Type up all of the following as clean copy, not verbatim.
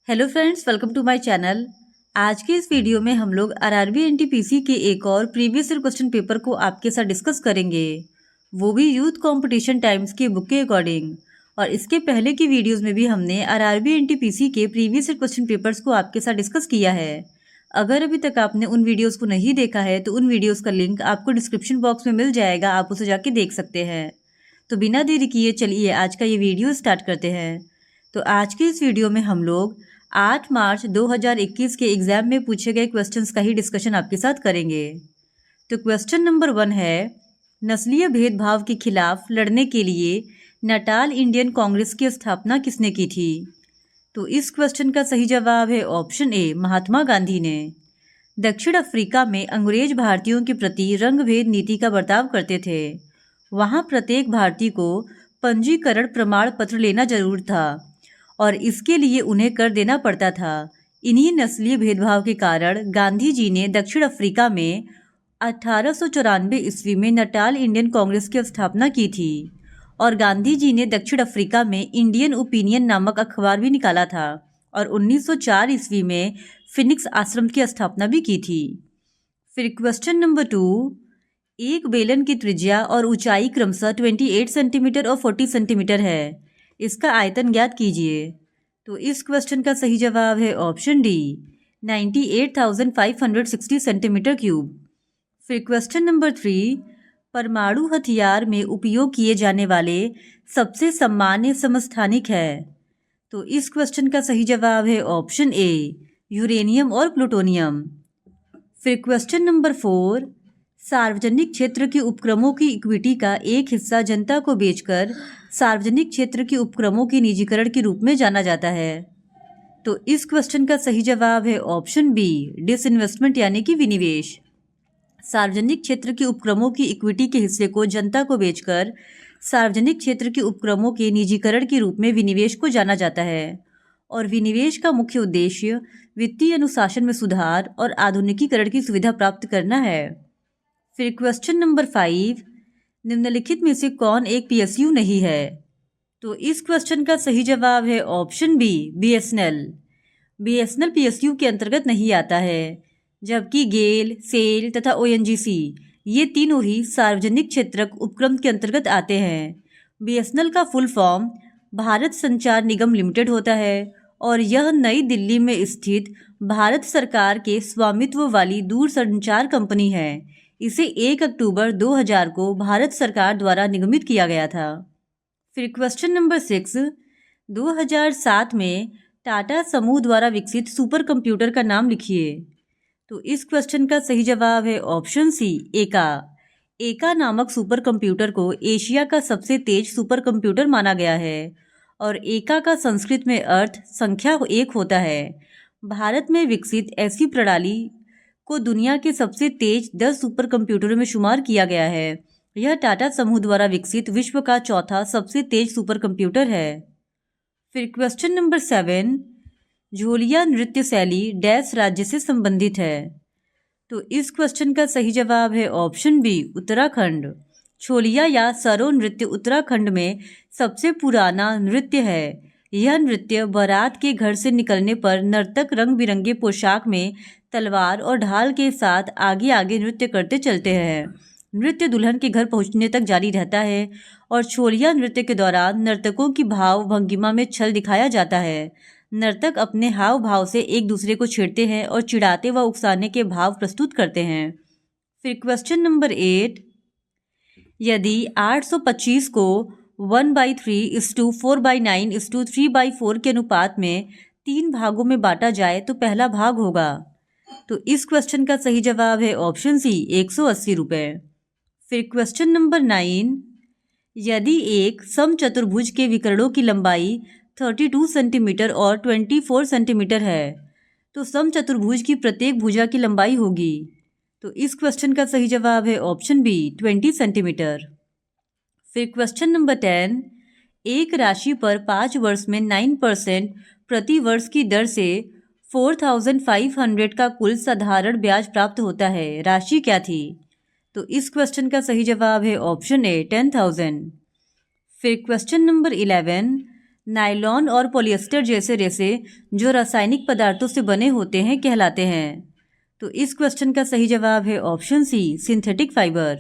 Hello friends, welcome to my channel. आज के इस वीडियो में हम लोग आरआरबी एनटीपीसी के एक और प्रीवियस ईयर क्वेश्चन पेपर को आपके साथ डिस्कस करेंगे, वो भी यूथ कंपटीशन टाइम्स के बुक के अकॉर्डिंग। और इसके पहले की वीडियोस में भी हमने आरआरबी एनटीपीसी के प्रीवियस ईयर क्वेश्चन पेपर्स को आपके साथ डिस्कस किया है। अगर अभी तक आपने उन वीडियोज़ को नहीं देखा है तो उन वीडियोज़ का लिंक आपको डिस्क्रिप्शन बॉक्स में मिल जाएगा, आप उसे जाके देख सकते हैं। तो बिना देरी किए चलिए आज का ये वीडियो स्टार्ट करते हैं। तो आज के इस वीडियो में हम लोग 8 मार्च 2021 के एग्जाम में पूछे गए क्वेश्चंस का ही डिस्कशन आपके साथ करेंगे। तो क्वेश्चन नंबर 1 है, नस्लीय भेदभाव के खिलाफ लड़ने के लिए नटाल इंडियन कांग्रेस की स्थापना किसने की थी? तो इस क्वेश्चन का सही जवाब है ऑप्शन ए, महात्मा गांधी ने। दक्षिण अफ्रीका में अंग्रेज भारतीयों के प्रति रंगभेद नीति का बर्ताव करते थे। वहाँ प्रत्येक भारतीय को पंजीकरण प्रमाण पत्र लेना जरूर था और इसके लिए उन्हें कर देना पड़ता था। इन्हीं नस्लीय भेदभाव के कारण गांधी जी ने दक्षिण अफ्रीका में 1894 ईस्वी में नटाल इंडियन कांग्रेस की स्थापना की थी और गांधी जी ने दक्षिण अफ्रीका में इंडियन ओपिनियन नामक अखबार भी निकाला था और 1904 ईस्वी में फिनिक्स आश्रम की स्थापना भी की थी। फिर क्वेश्चन नंबर 2, एक बेलन की त्रिज्या और ऊंचाई क्रमशः 28 सेंटीमीटर और 40 सेंटीमीटर है, इसका आयतन ज्ञात कीजिए। तो इस क्वेश्चन का सही जवाब है ऑप्शन डी, 98,560 सेंटीमीटर क्यूब। फिर क्वेश्चन नंबर 3, परमाणु हथियार में उपयोग किए जाने वाले सबसे सामान्य समस्थानिक है। तो इस क्वेश्चन का सही जवाब है ऑप्शन ए, यूरेनियम और प्लूटोनियम। फिर क्वेश्चन नंबर 4, सार्वजनिक क्षेत्र के उपक्रमों की इक्विटी का एक हिस्सा जनता को बेचकर सार्वजनिक क्षेत्र के उपक्रमों के निजीकरण के रूप में जाना जाता है। तो इस क्वेश्चन का सही जवाब है ऑप्शन बी, डिसइन्वेस्टमेंट यानी कि विनिवेश। सार्वजनिक क्षेत्र के उपक्रमों की इक्विटी के हिस्से को जनता को बेचकर सार्वजनिक क्षेत्र के उपक्रमों के निजीकरण के रूप में विनिवेश को जाना जाता है और विनिवेश का मुख्य उद्देश्य वित्तीय अनुशासन में सुधार और आधुनिकीकरण की सुविधा प्राप्त करना है। फिर क्वेश्चन नंबर 5, निम्नलिखित में से कौन एक पीएसयू नहीं है? तो इस क्वेश्चन का सही जवाब है option B, BSNL. BSNL PSU के अंतर्गत नहीं आता है, जबकि गेल, सेल तथा ओएनजीसी ये तीनों ही सार्वजनिक क्षेत्रक उपक्रम के अंतर्गत आते हैं। बीएसएनएल का फुल फॉर्म भारत संचार निगम लिमिटेड होता है और यह नई दिल्ली में स्थित भारत सरकार के स्वामित्व वाली दूरसंचार कंपनी है। इसे 1 अक्टूबर 2000 को भारत सरकार द्वारा निगमित किया गया था। फिर क्वेश्चन नंबर 6, 2007 में टाटा समूह द्वारा विकसित सुपर कंप्यूटर का नाम लिखिए। तो इस क्वेश्चन का सही जवाब है ऑप्शन सी, एका। एका नामक सुपर कंप्यूटर को एशिया का सबसे तेज सुपर कंप्यूटर माना गया है और एका का संस्कृत में अर्थ संख्या 1 होता है। भारत में विकसित ऐसी प्रणाली को दुनिया के सबसे तेज 10 सुपर कंप्यूटरों में शुमार किया गया है। यह टाटा समूह द्वारा विकसित विश्व का चौथा सबसे तेज सुपर कंप्यूटर है। फिर क्वेश्चन नंबर 7, झोलिया नृत्य शैली डैश राज्य से संबंधित है। तो इस क्वेश्चन का सही जवाब है ऑप्शन बी, उत्तराखंड। छोलिया या सरो नृत्य उत्तराखंड में सबसे पुराना नृत्य है। यह नृत्य बारात के घर से निकलने पर नर्तक रंग बिरंगे पोशाक में तलवार और ढाल के साथ आगे आगे नृत्य करते चलते हैं। नृत्य दुल्हन के घर पहुंचने तक जारी रहता है और छोलिया नृत्य के दौरान नर्तकों की भाव भंगिमा में छल दिखाया जाता है। नर्तक अपने हाव भाव से एक दूसरे को छेड़ते हैं और चिढ़ाते व उकसाने के भाव प्रस्तुत करते हैं। फिर क्वेश्चन नंबर 8, यदि 825 को 1/3:4/9:3/4 के अनुपात में 3 भागों में बांटा जाए तो पहला भाग होगा। तो इस क्वेश्चन का सही जवाब है ऑप्शन सी, 180 रुपये। फिर क्वेश्चन नंबर 9, यदि एक समचतुर्भुज के विकर्णों की लंबाई 32 सेंटीमीटर और 24 सेंटीमीटर है तो समचतुर्भुज की प्रत्येक भुजा की लंबाई होगी। तो इस क्वेश्चन का सही जवाब है ऑप्शन बी, 20 सेंटीमीटर। फिर क्वेश्चन नंबर 10, एक राशि पर 5 वर्ष में 9% प्रति वर्ष की दर से 4,500 का कुल साधारण ब्याज प्राप्त होता है, राशि क्या थी? तो इस क्वेश्चन का सही जवाब है ऑप्शन ए, 10,000। फिर क्वेश्चन नंबर 11, नायलॉन और पॉलिएस्टर जैसे रेशे जो रासायनिक पदार्थों से बने होते हैं कहलाते हैं। तो इस क्वेश्चन का सही जवाब है ऑप्शन सी, सिंथेटिक फाइबर।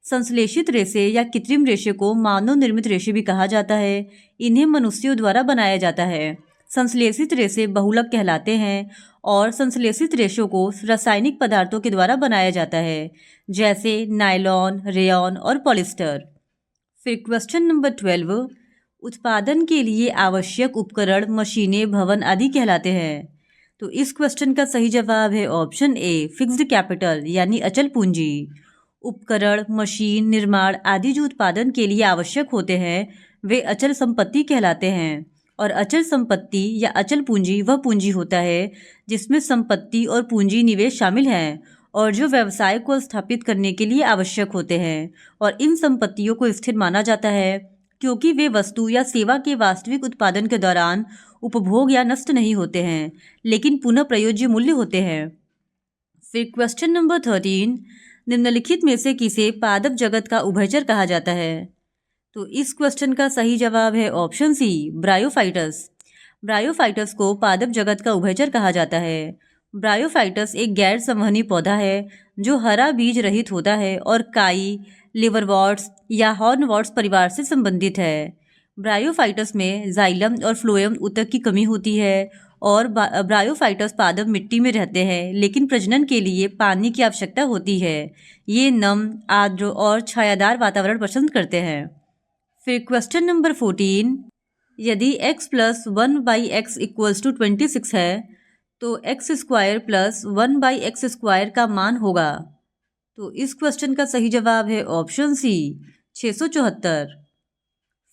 संश्लेषित रेशे या कृत्रिम रेशे को मानव निर्मित रेशे भी कहा जाता है। इन्हें मनुष्यों द्वारा बनाया जाता है। संश्लेषित रेशे बहुलक कहलाते हैं और संश्लेषित रेशों को रासायनिक पदार्थों के द्वारा बनाया जाता है, जैसे नायलॉन, रेयॉन और पॉलिएस्टर। फिर क्वेश्चन नंबर 12, उत्पादन के लिए आवश्यक उपकरण, मशीनें, भवन आदि कहलाते हैं। तो इस क्वेश्चन का सही जवाब है ऑप्शन ए, फिक्स्ड कैपिटल यानी अचल पूंजी। उपकरण, मशीन, निर्माण आदि जो उत्पादन के लिए आवश्यक होते हैं वे अचल संपत्ति कहलाते हैं। और अचल संपत्ति या अचल पूंजी वह पूंजी होता है जिसमें संपत्ति और पूंजी निवेश शामिल हैं और जो व्यवसाय को स्थापित करने के लिए आवश्यक होते हैं। और इन संपत्तियों को स्थिर माना जाता है क्योंकि वे वस्तु या सेवा के वास्तविक उत्पादन के दौरान उपभोग या नष्ट नहीं होते हैं, लेकिन पुनः प्रयोज्य मूल्य होते हैं। फिर क्वेश्चन नंबर 13, निम्नलिखित में से किसे पादप जगत का उभयचर कहा जाता है। तो इस क्वेश्चन का सही जवाब है ऑप्शन सी, ब्रायोफाइटस। ब्रायोफाइटस को पादप जगत का उभयचर कहा जाता है। ब्रायोफाइटस एक गैर संवहनी पौधा है जो हरा बीज रहित होता है और काई, लिवरवॉर्ट्स या हॉर्नवॉर्ट्स परिवार से संबंधित है। ब्रायोफाइटस में जाइलम और फ्लोएम ऊतक की कमी होती है और ब्रायोफाइटस पादप मिट्टी में रहते हैं, लेकिन प्रजनन के लिए पानी की आवश्यकता होती है। ये नम, आर्द्र और छायादार वातावरण पसंद करते हैं। फिर क्वेश्चन नंबर 14, यदि x + 1/x = 26 है तो x² + 1/x² का मान होगा। तो इस क्वेश्चन का सही जवाब है ऑप्शन सी, 674।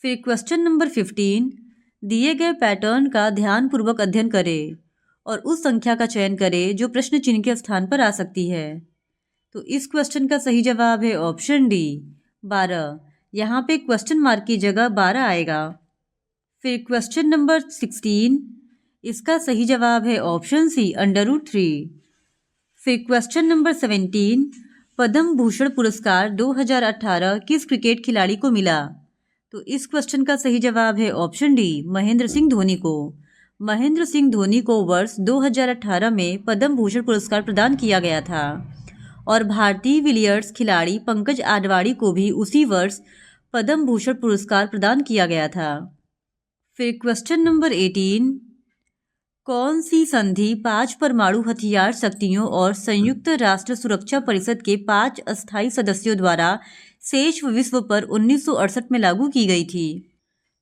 फिर क्वेश्चन नंबर 15, दिए गए पैटर्न का ध्यानपूर्वक अध्ययन करें और उस संख्या का चयन करें जो प्रश्न चिन्ह के स्थान पर आ सकती है। तो इस क्वेश्चन का सही जवाब है ऑप्शन डी, 12। यहाँ पे क्वेश्चन मार्क की जगह 12 आएगा। फिर क्वेश्चन नंबर 16, इसका सही जवाब है ऑप्शन सी, √3। फिर क्वेश्चन नंबर 17, पद्म भूषण पुरस्कार 2018 किस क्रिकेट खिलाड़ी को मिला। तो इस क्वेश्चन का सही जवाब है ऑप्शन डी, महेंद्र सिंह धोनी को। महेंद्र सिंह धोनी को वर्ष 2018 में पद्म भूषण पुरस्कार प्रदान किया गया था और भारतीय बिलियर्ड्स खिलाड़ी पंकज आडवाणी को भी उसी वर्ष पद्म भूषण पुरस्कार प्रदान किया गया था। फिर क्वेश्चन नंबर 18, कौन सी संधि 5 परमाणु हथियार शक्तियों और संयुक्त राष्ट्र सुरक्षा परिषद के 5 अस्थायी सदस्यों द्वारा शेष विश्व पर 1968 में लागू की गई थी।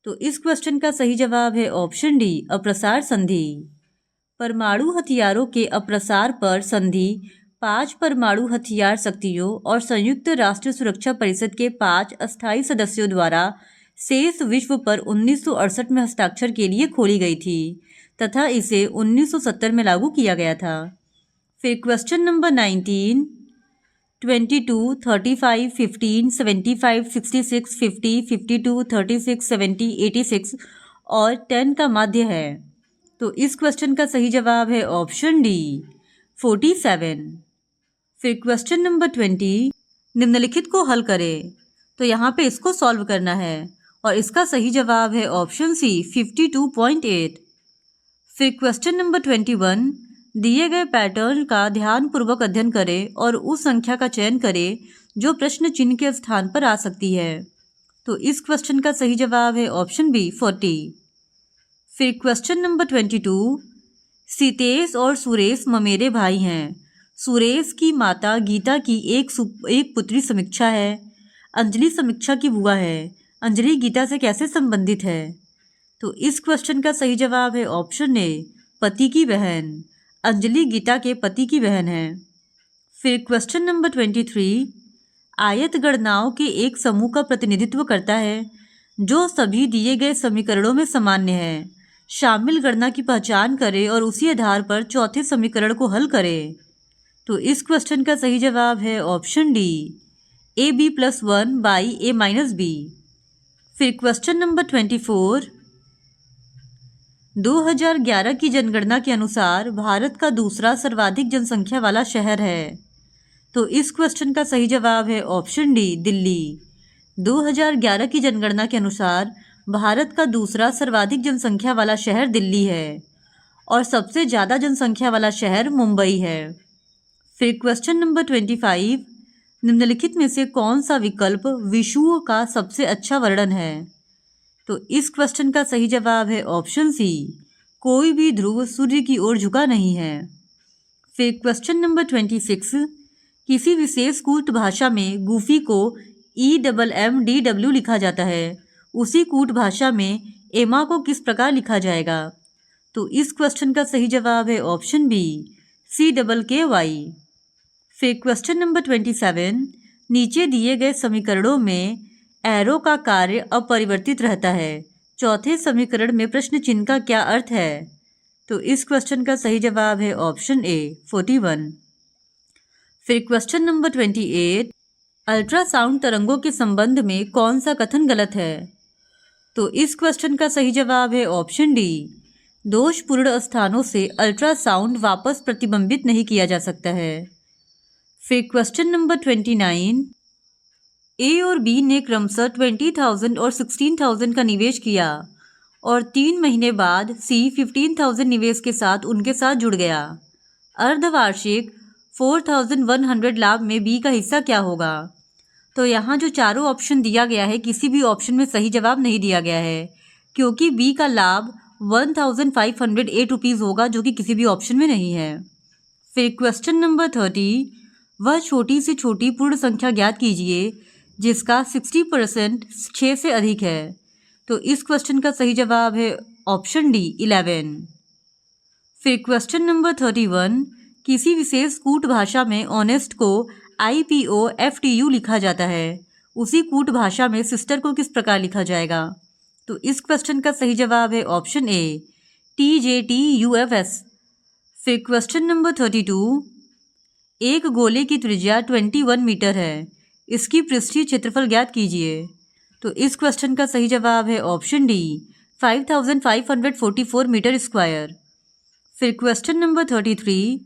तो इस क्वेश्चन का सही जवाब है ऑप्शन डी, अप्रसार संधि। परमाणु हथियारों के अप्रसार पर संधि 5 परमाणु हथियार शक्तियों और संयुक्त राष्ट्र सुरक्षा परिषद के 5 अस्थायी सदस्यों द्वारा शेष विश्व पर 1968 में हस्ताक्षर के लिए खोली गई थी तथा इसे 1970 में लागू किया गया था। फिर क्वेश्चन नंबर 19, 22, 35, 15, 75, 66, 50, 52, 36, 70, 86 और 10 का माध्य है। तो इस क्वेश्चन का सही जवाब है ऑप्शन डी, 47। फिर क्वेश्चन नंबर 20, निम्नलिखित को हल करें। तो यहाँ पे इसको सॉल्व करना है और इसका सही जवाब है ऑप्शन सी, 52.8। फिर क्वेश्चन नंबर 21, दिए गए पैटर्न का ध्यानपूर्वक अध्ययन करें और उस संख्या का चयन करें जो प्रश्न चिन्ह के स्थान पर आ सकती है। तो इस क्वेश्चन का सही जवाब है ऑप्शन बी, 40। फिर क्वेश्चन नंबर 22, सीतेश और सुरेश ममेरे भाई हैं। सुरेश की माता गीता की एक पुत्री समीक्षा है। अंजलि समीक्षा की बुआ है। अंजलि गीता से कैसे संबंधित है। तो इस क्वेश्चन का सही जवाब है ऑप्शन ए, पति की बहन। अंजलि गीता के पति की बहन है। फिर क्वेश्चन नंबर 23, आयत गणनाओं के एक समूह का प्रतिनिधित्व करता है जो सभी दिए गए समीकरणों में सामान्य है। शामिल गणना की पहचान करें और उसी आधार पर चौथे समीकरण को हल करें। तो इस क्वेश्चन का सही जवाब है option D, AB + 1/A - B। फिर क्वेश्चन नंबर 24, 2011 की जनगणना के अनुसार भारत का दूसरा सर्वाधिक जनसंख्या वाला शहर है। तो इस क्वेश्चन का सही जवाब है ऑप्शन डी, दिल्ली। 2011 की जनगणना के अनुसार भारत का दूसरा सर्वाधिक जनसंख्या वाला शहर दिल्ली है और सबसे ज़्यादा जनसंख्या वाला शहर मुंबई है। फिर क्वेश्चन नंबर 25, निम्नलिखित में से कौन सा विकल्प विषुव का सबसे अच्छा वर्णन है? तो इस क्वेश्चन का सही जवाब है ऑप्शन सी, कोई भी ध्रुव सूर्य की ओर झुका नहीं है। फिर क्वेश्चन नंबर 26, किसी विशेष कूट भाषा में गुफी को EMMDW लिखा जाता है, उसी कूट भाषा में एमा को किस प्रकार लिखा जाएगा? तो इस क्वेश्चन का सही जवाब है ऑप्शन बी, CKKY। फिर क्वेश्चन नंबर 27, नीचे दिए गए समीकरणों में एरो का कार्य अपरिवर्तित रहता है, चौथे समीकरण में प्रश्न चिन्ह का क्या अर्थ है? तो इस क्वेश्चन का सही जवाब है ऑप्शन ए, 41। फिर क्वेश्चन नंबर 28, अल्ट्रासाउंड तरंगों के संबंध में कौन सा कथन गलत है? तो इस क्वेश्चन का सही जवाब है ऑप्शन डी, दोषपूर्ण स्थानों से अल्ट्रासाउंड वापस प्रतिबिंबित नहीं किया जा सकता है। फिर क्वेश्चन नंबर 29, ए और बी ने क्रमशः 20,000 और 16,000 का निवेश किया और 3 महीने बाद सी 15,000 निवेश के साथ उनके साथ जुड़ गया। अर्धवार्षिक 4,100 लाभ में बी का हिस्सा क्या होगा? तो यहाँ जो चारों ऑप्शन दिया गया है, किसी भी ऑप्शन में सही जवाब नहीं दिया गया है, क्योंकि बी का लाभ 1,508 रुपीज़ होगा, जो कि किसी भी ऑप्शन में नहीं है। फिर क्वेश्चन नंबर 30, वह छोटी से छोटी पूर्ण संख्या ज्ञात कीजिए जिसका 60% 6 से अधिक है। तो इस क्वेश्चन का सही जवाब है ऑप्शन डी, 11। फिर क्वेश्चन नंबर 31, किसी विशेष कूट भाषा में ऑनेस्ट को IPOFTU लिखा जाता है, उसी कूट भाषा में सिस्टर को किस प्रकार लिखा जाएगा? तो इस क्वेश्चन का सही जवाब है ऑप्शन ए, TJTUFS। फिर क्वेश्चन नंबर 32, एक गोले की त्रिज्या 21 मीटर है, इसकी पृष्ठीय क्षेत्रफल ज्ञात कीजिए। तो इस क्वेश्चन का सही जवाब है ऑप्शन डी, 5,544 मीटर स्क्वायर। फिर क्वेश्चन नंबर 33,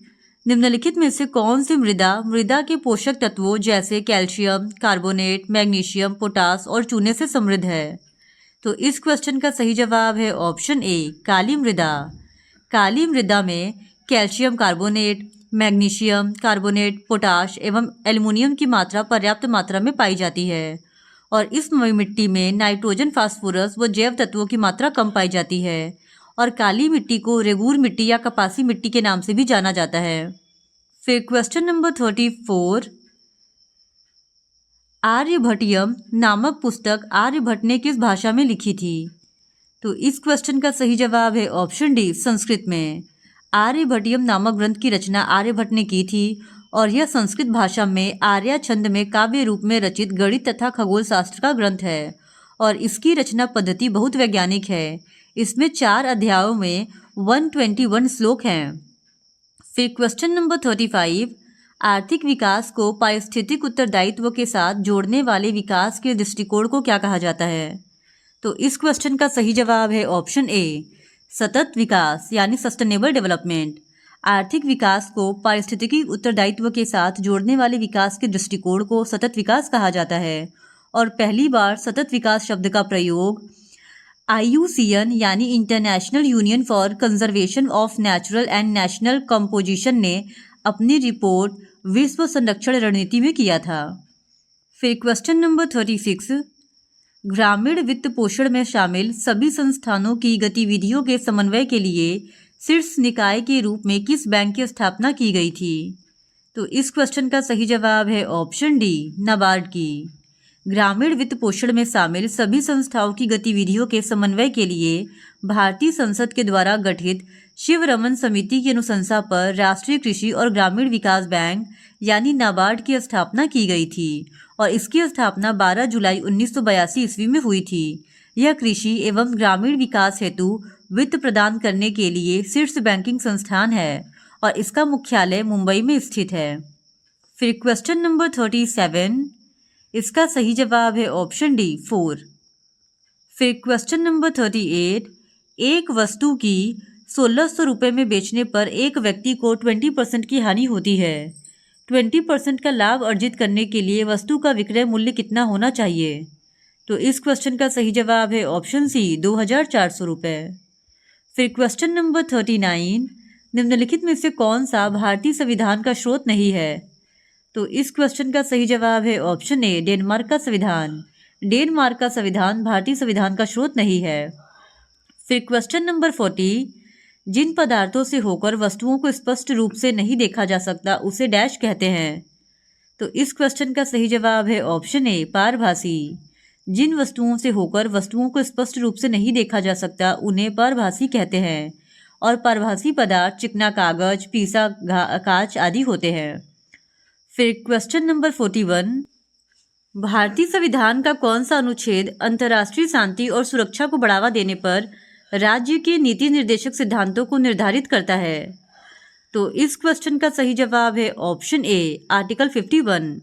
निम्नलिखित में से कौन सी मृदा के पोषक तत्वों जैसे कैल्शियम कार्बोनेट, मैग्नीशियम, पोटास और चूने से समृद्ध है? तो इस क्वेश्चन का सही जवाब है ऑप्शन ए, काली मृदा। काली मृदा में calcium carbonate, magnesium carbonate, potash एवं एल्युमिनियम की मात्रा पर्याप्त मात्रा में पाई जाती है और इस मिट्टी में नाइट्रोजन, फास्फोरस व जैव तत्वों की मात्रा कम पाई जाती है और काली मिट्टी को रेगूर मिट्टी या कपासी मिट्टी के नाम से भी जाना जाता है। फिर क्वेश्चन नंबर 34, आर्यभट्टयम नामक पुस्तक आर्यभट्ट ने किस भाषा में लिखी थी? तो इस क्वेश्चन का सही जवाब है ऑप्शन डी, संस्कृत में। आर्यभट्टयम नामक ग्रंथ की रचना आर्यभट्ट ने की थी और यह संस्कृत भाषा में आर्या छंद में काव्य रूप में रचित गणित तथा खगोल शास्त्र का ग्रंथ है और इसकी रचना पद्धति बहुत वैज्ञानिक है। इसमें 4 अध्यायों में 121 श्लोक हैं। फिर क्वेश्चन नंबर 35, आर्थिक विकास को पारिस्थितिक उत्तरदायित्व के साथ जोड़ने वाले विकास के दृष्टिकोण को क्या कहा जाता है? तो इस क्वेश्चन का सही जवाब है ऑप्शन ए, सतत विकास यानी सस्टेनेबल डेवलपमेंट। आर्थिक विकास को पारिस्थितिकी उत्तरदायित्व के साथ जोड़ने वाले विकास के दृष्टिकोण को सतत विकास कहा जाता है और पहली बार सतत विकास शब्द का प्रयोग IUCN यानी international union for conservation of natural and national composition ने अपनी रिपोर्ट विश्व संरक्षण रणनीति में किया था। फिर क्वेश्चन नंबर 36, ग्रामीण वित्त पोषण में शामिल सभी संस्थानों की गतिविधियों के समन्वय के लिए शीर्ष निकाय के रूप में किस बैंक की स्थापना की गई थी? तो इस क्वेश्चन का सही जवाब है ऑप्शन डी, नाबार्ड की। ग्रामीण वित्त पोषण में शामिल सभी संस्थाओं की गतिविधियों के समन्वय के लिए भारतीय संसद के द्वारा गठित शिवरमन समिति की अनुशंसा पर राष्ट्रीय कृषि और ग्रामीण विकास बैंक यानी नाबार्ड की स्थापना की गई थी और इसकी स्थापना 12 जुलाई 1982 ईस्वी में हुई थी। यह कृषि एवं ग्रामीण विकास हेतु वित्त प्रदान करने के लिए शीर्ष बैंकिंग संस्थान है और इसका मुख्यालय मुंबई में स्थित है। फिर क्वेश्चन नंबर 37, इसका सही जवाब है ऑप्शन डी, 4। फिर क्वेश्चन नंबर 38, एक वस्तु की 1600 रुपये में बेचने पर एक व्यक्ति को 20% की हानि होती है। 20% का लाभ अर्जित करने के लिए वस्तु का विक्रय मूल्य कितना होना चाहिए? तो इस क्वेश्चन का सही जवाब है ऑप्शन सी 2400 रुपये। फिर क्वेश्चन नंबर 39, निम्नलिखित में से कौन सा भारतीय संविधान का स्रोत नहीं है? तो इस क्वेश्चन का सही जवाब है ऑप्शन ए डेनमार्क का संविधान। डेनमार्क का संविधान भारतीय संविधान का स्रोत नहीं है। फिर क्वेश्चन नंबर 40, जिन पदार्थों से होकर वस्तुओं को स्पष्ट रूप से नहीं देखा जा सकता उसे डैश कहते हैं। तो इस क्वेश्चन का सही जवाब है ऑप्शन ए पारभासी। जिन वस्तुओं से होकर वस्तुओं को स्पष्ट रूप से नहीं देखा जा सकता उन्हें पारभासी कहते हैं, और पारभासी पदार्थ चिकना कागज, पीसा कांच आदि होते हैं। फिर क्वेश्चन नंबर 41, भारतीय संविधान का कौन सा अनुच्छेद अंतर्राष्ट्रीय शांति और सुरक्षा को बढ़ावा देने पर राज्य के नीति निर्देशक सिद्धांतों को निर्धारित करता है? तो इस क्वेश्चन का सही जवाब है ऑप्शन ए आर्टिकल 51।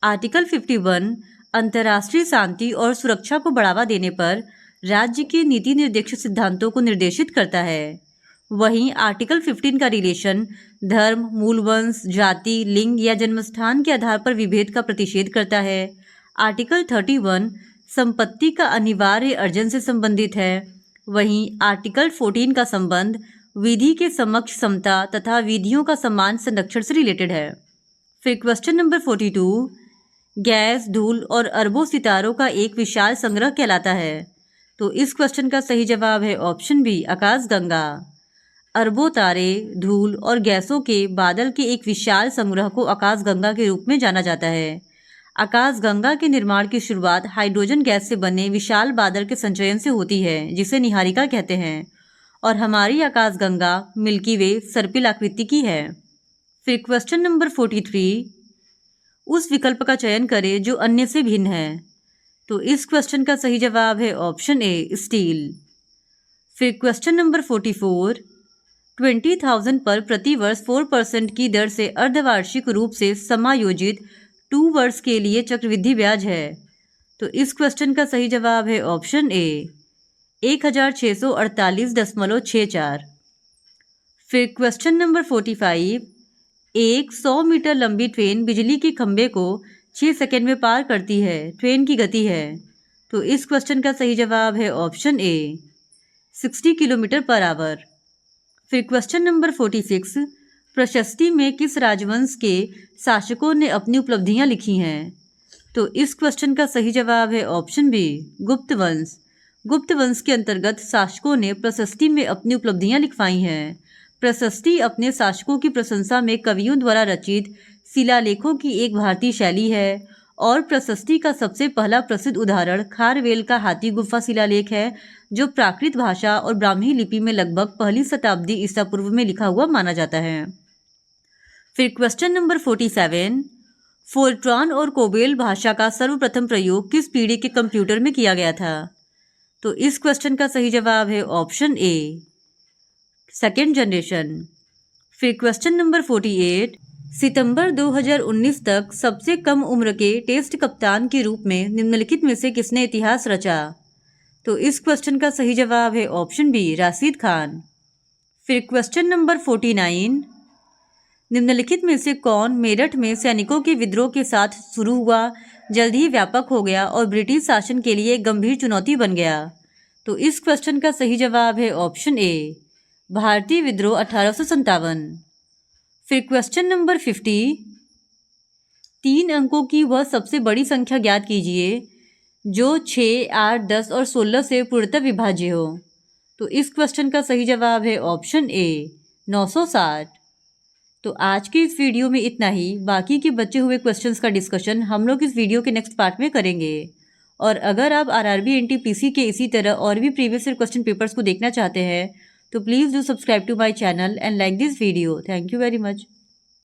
आर्टिकल 51 अंतर्राष्ट्रीय शांति और सुरक्षा को बढ़ावा देने पर राज्य के नीति निर्देशक सिद्धांतों को निर्देशित करता है। वहीं आर्टिकल 15 का रिलेशन धर्म, मूल वंश, जाति, लिंग या जन्मस्थान के आधार पर विभेद का प्रतिषेध करता है। आर्टिकल 31 संपत्ति का अनिवार्य अर्जन से संबंधित है। वहीं आर्टिकल 14 का संबंध विधि के समक्ष समता तथा विधियों का समान संरक्षण से रिलेटेड है। फिर क्वेश्चन नंबर 42, गैस, धूल और अरबों सितारों का एक विशाल संग्रह कहलाता है। तो इस क्वेश्चन का सही जवाब है ऑप्शन बी आकाशगंगा। अरबों तारे, धूल और गैसों के बादल के एक विशाल संग्रह को आकाशगंगा के रूप में जाना जाता है। आकाशगंगा के निर्माण की शुरुआत हाइड्रोजन गैस से बने विशाल बादल के संचयन से होती है, जिसे निहारिका कहते हैं, और हमारी आकाशगंगा मिल्की वे सर्पिल आकृति की है। फिर क्वेश्चन नंबर 43, उस विकल्प का चयन करें जो अन्य से भिन्न है। तो इस क्वेश्चन का सही जवाब है ऑप्शन ए स्टील। फिर क्वेश्चन नंबर 44, 20,000 पर प्रति वर्ष 4% की दर से अर्धवार्षिक रूप से समायोजित 2 वर्ष के लिए चक्रवृद्धि ब्याज है। तो इस क्वेश्चन का सही जवाब है ऑप्शन ए 1648.64। फिर क्वेश्चन नंबर 45, एक 100 मीटर लंबी ट्रेन बिजली के खंभे को 6 सेकंड में पार करती है। ट्रेन की गति है। तो इस क्वेश्चन का सही जवाब है option A 60 kilometre per hour. फिर क्वेश्चन नंबर 46, प्रशस्ति में किस राजवंश के शासकों ने अपनी उपलब्धियां लिखी हैं? तो इस क्वेश्चन का सही जवाब है ऑप्शन बी गुप्त वंश। गुप्त वंश के अंतर्गत शासकों ने प्रशस्ति में अपनी उपलब्धियां लिखवाई हैं। प्रशस्ति अपने शासकों की प्रशंसा में कवियों द्वारा रचित शिलालेखों की एक भारतीय शैली है, और प्रशस्ति का सबसे पहला प्रसिद्ध उदाहरण खारवेल का हाथी गुफा शिलालेख है, जो प्राकृत भाषा और ब्राह्मी लिपि में लगभग 1ली शताब्दी ईसा पूर्व में लिखा हुआ माना जाता है। फिर क्वेश्चन नंबर 47, फोर्ट्रॉन और कोबेल भाषा का सर्वप्रथम प्रयोग किस पीढ़ी के कंप्यूटर में किया गया था? तो इस क्वेश्चन का सही जवाब है ऑप्शन ए 2nd जनरेशन। फिर क्वेश्चन नंबर 48, सितंबर 2019 तक सबसे कम उम्र के टेस्ट कप्तान के रूप में निम्नलिखित में से किसने इतिहास रचा? तो इस क्वेश्चन का सही जवाब है ऑप्शन बी राशिद खान। फिर क्वेश्चन नंबर 49, निम्नलिखित में से कौन मेरठ में सैनिकों के विद्रोह के साथ शुरू हुआ, जल्द ही व्यापक हो गया और ब्रिटिश शासन के लिए एक गंभीर चुनौती बन गया? तो इस क्वेश्चन का सही जवाब है ऑप्शन ए भारतीय विद्रोह 1857। फिर क्वेश्चन नंबर 50, 3 अंकों की वह सबसे बड़ी संख्या ज्ञात कीजिए जो 6, 8, 10 और 16 से पूर्णतः विभाज्य हो। तो इस क्वेश्चन का सही जवाब है ऑप्शन ए 960। तो आज के इस वीडियो में इतना ही। बाकी के बचे हुए क्वेश्चंस का डिस्कशन हम लोग इस वीडियो के नेक्स्ट पार्ट में करेंगे। और अगर आप RRB NTPC के इसी तरह और भी प्रीवियस ईयर क्वेश्चन पेपर्स को देखना चाहते हैं तो please do subscribe to my channel and like this video. Thank you very much.